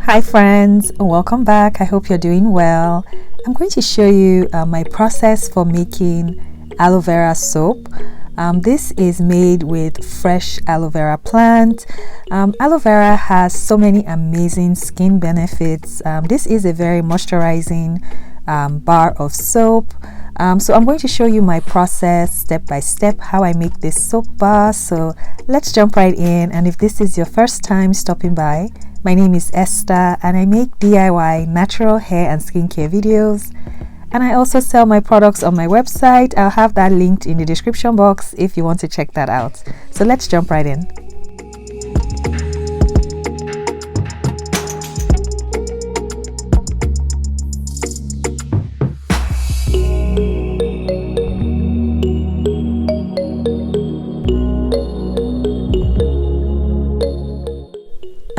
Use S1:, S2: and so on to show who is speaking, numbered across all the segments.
S1: Hi friends, welcome back. I hope you're doing well. I'm going to show you my process for making aloe vera soap. This is made with fresh aloe vera plant. Aloe vera has so many amazing skin benefits. This is a very moisturizing bar of soap. So I'm going to show you my process step by step how I make this soap bar. So let's jump right in. And if this is your first time stopping by, my name is Esther and I make DIY natural hair and skincare videos. And I also sell my products on my website. I'll have that linked in the description box if you want to check that out. So let's jump right in.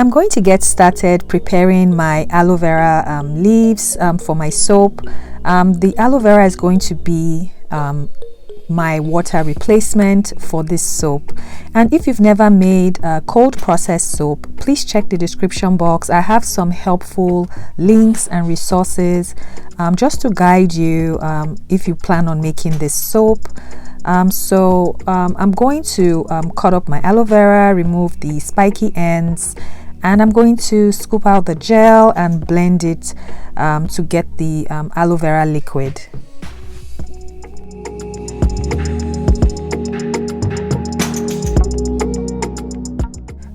S1: I'm going to get started preparing my aloe vera leaves for my soap. The aloe vera is going to be my water replacement for this soap. And if you've never made cold processed soap, please check the description box. I have some helpful links and resources just to guide you if you plan on making this soap. I'm going to cut up my aloe vera, remove the spiky ends, and I'm going to scoop out the gel and blend it to get the aloe vera liquid.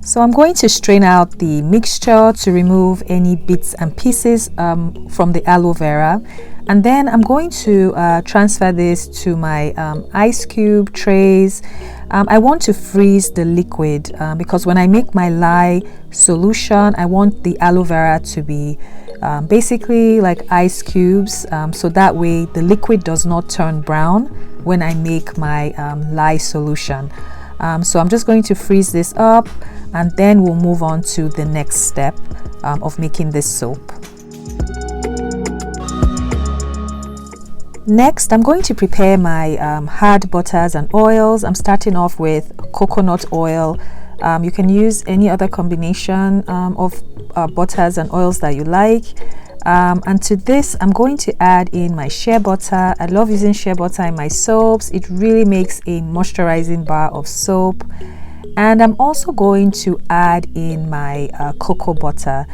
S1: So I'm going to strain out the mixture to remove any bits and pieces from the aloe vera. And then I'm going to transfer this to my ice cube trays. I want to freeze the liquid because when I make my lye solution, I want the aloe vera to be basically like ice cubes, so that way the liquid does not turn brown when I make my lye solution. So I'm just going to freeze this up and then we'll move on to the next step of making this soap. Next, I'm going to prepare my hard butters and oils. I'm starting off with coconut oil. You can use any other combination of butters and oils that you like. And to this, I'm going to add in my shea butter. I love using shea butter in my soaps. It really makes a moisturizing bar of soap. And I'm also going to add in my cocoa butter.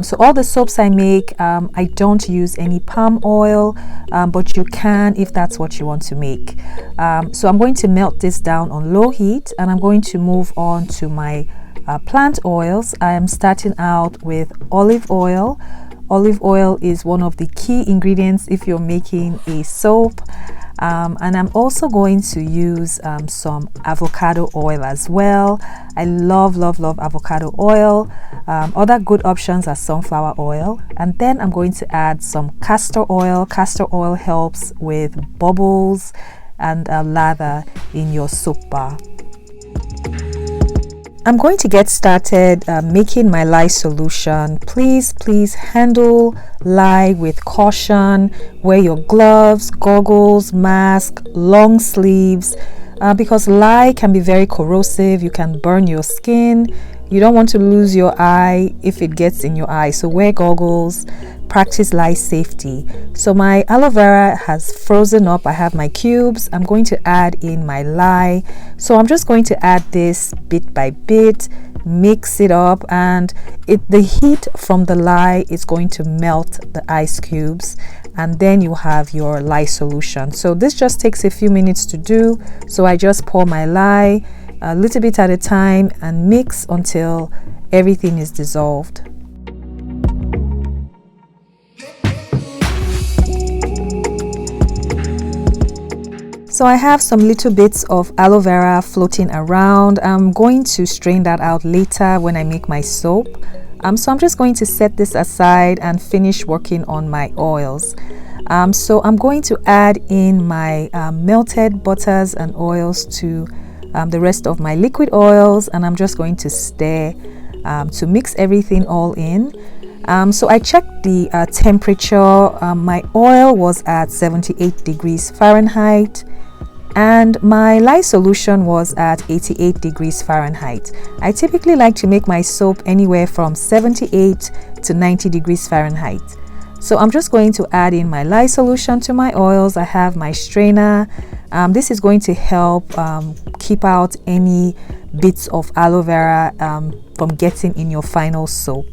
S1: So all the soaps I make, I don't use any palm oil, but you can if that's what you want to make. So I'm going to melt this down on low heat and I'm going to move on to my plant oils. I am starting out with olive oil. Olive oil is one of the key ingredients if you're making a soap. And I'm also going to use some avocado oil as well. I love avocado oil. Other good options are sunflower oil. And then I'm going to add some castor oil. Castor oil helps with bubbles and lather in your soap bar. I'm going to get started making my lye solution. Please handle lye with caution. Wear your gloves, goggles, mask, long sleeves because lye can be very corrosive. You can burn your skin. You don't want to lose your eye if it gets in your eye. So wear goggles, practice lye safety. So my aloe vera has frozen up. I have my cubes. I'm going to add in my lye. So I'm just going to add this bit by bit, mix it up, and the heat from the lye is going to melt the ice cubes, and then you have your lye solution. So this just takes a few minutes to do. So I just pour my lye a little bit at a time and mix until everything is dissolved. So I have some little bits of aloe vera floating around. I'm going to strain that out later when I make my soap. So I'm just going to set this aside and finish working on my oils. So I'm going to add in my melted butters and oils to the rest of my liquid oils, and I'm just going to stir to mix everything all in. So I checked the temperature. My oil was at 78 degrees Fahrenheit and my lye solution was at 88 degrees Fahrenheit. I typically like to make my soap anywhere from 78 to 90 degrees Fahrenheit. So I'm just going to add in my lye solution to my oils. I have my strainer. This is going to help keep out any bits of aloe vera from getting in your final soap.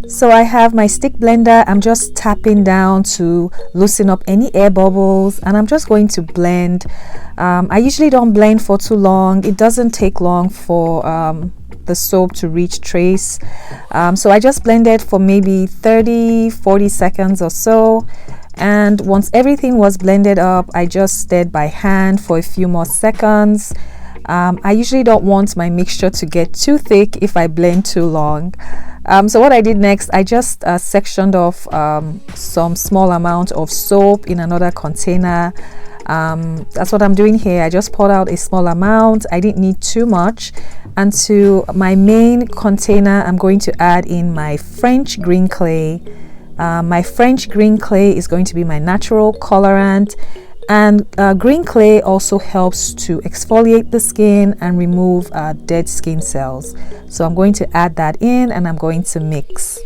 S1: So I have my stick blender. I'm just tapping down to loosen up any air bubbles, and I'm just going to blend. I usually don't blend for too long. It doesn't take long for the soap to reach trace. So I just blended for maybe 30-40 seconds or so, and once everything was blended up, I just stirred by hand for a few more seconds. I usually don't want my mixture to get too thick if I blend too long. So what I did next, I just sectioned off some small amount of soap in another container. That's what I'm doing here. I just poured out a small amount. I didn't need too much. And to my main container, I'm going to add in my French green clay. My French green clay is going to be my natural colorant. And green clay also helps to exfoliate the skin and remove dead skin cells. So I'm going to add that in, and I'm going to mix.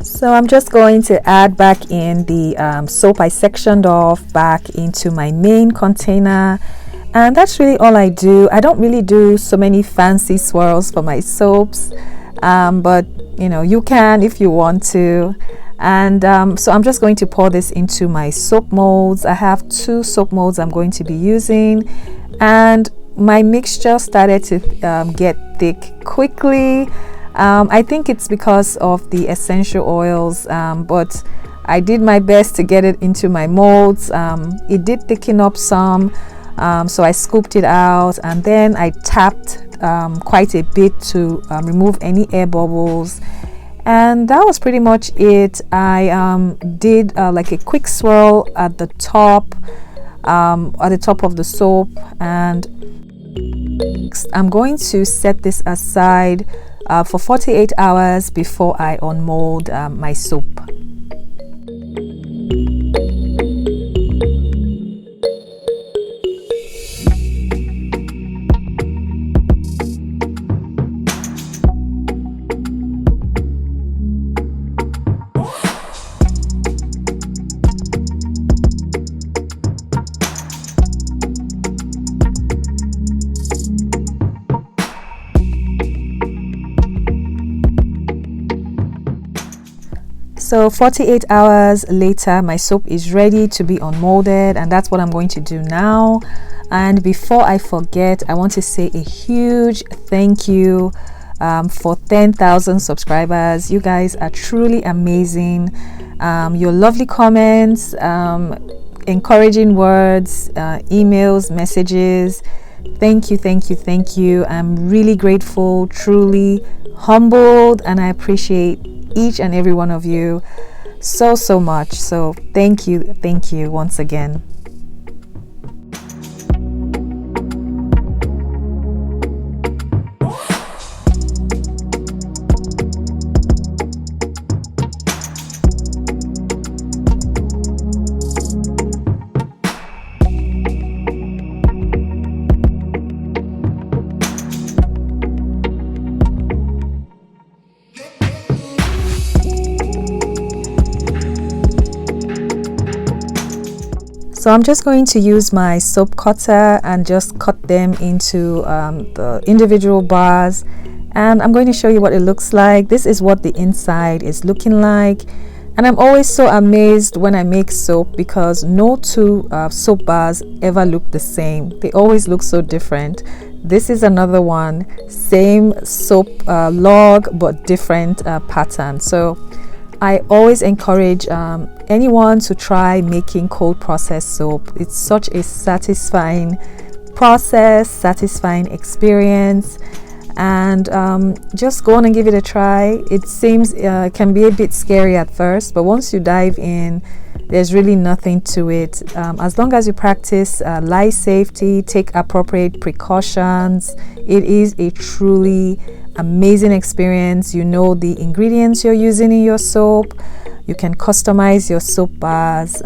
S1: So I'm just going to add back in the soap I sectioned off back into my main container, and that's really all I do. I don't really do so many fancy swirls for my soaps, but you know, you can if you want to. And so I'm just going to pour this into my soap molds. I have 2 soap molds I'm going to be using, and my mixture started to get thick quickly. I think it's because of the essential oils, but I did my best to get it into my molds. It did thicken up some, so I scooped it out, and then I tapped quite a bit to remove any air bubbles, and that was pretty much it. I did like a quick swirl at the top of the soap, and I'm going to set this aside for 48 hours before I unmold my soap. So 48 hours later, my soap is ready to be unmolded, and that's what I'm going to do now. And before I forget, I want to say a huge thank you for 10,000 subscribers. You guys are truly amazing. Your lovely comments, encouraging words, emails, messages. Thank you. I'm really grateful, truly humbled, and I appreciate each and every one of you so much. So thank you once again. So I'm just going to use my soap cutter and just cut them into the individual bars, and I'm going to show you what it looks like. This is what the inside is looking like. And I'm always so amazed when I make soap because no two soap bars ever look the same. They always look so different. This is another one, same soap log but different pattern. So I always encourage anyone to try making cold processed soap. It's such a satisfying process, satisfying experience, and just go on and give it a try. It seems can be a bit scary at first, but once you dive in, there's really nothing to it. As long as you practice life safety, take appropriate precautions, it is a truly amazing experience. You know the ingredients you're using in your soap. You can customize your soap bars.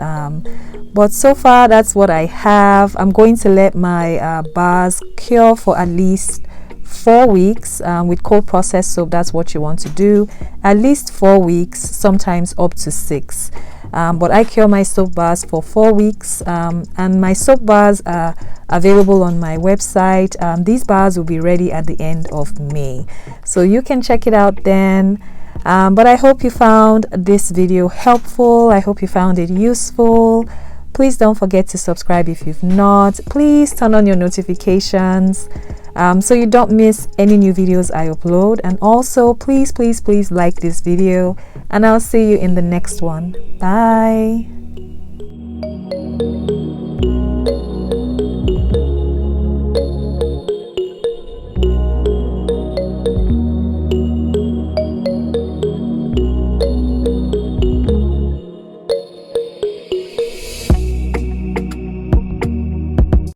S1: But so far, that's what I have. I'm going to let my bars cure for at least 4 weeks. With cold processed soap, that's what you want to do, at least 4 weeks, sometimes up to 6. But I cure my soap bars for 4 weeks, and my soap bars are available on my website. These bars will be ready at the end of May, so you can check it out then. But I hope you found this video helpful. I hope you found it useful. Please don't forget to subscribe if you've not. Please turn on your notifications so you don't miss any new videos I upload. And also, please like this video, and I'll see you in the next one. Bye.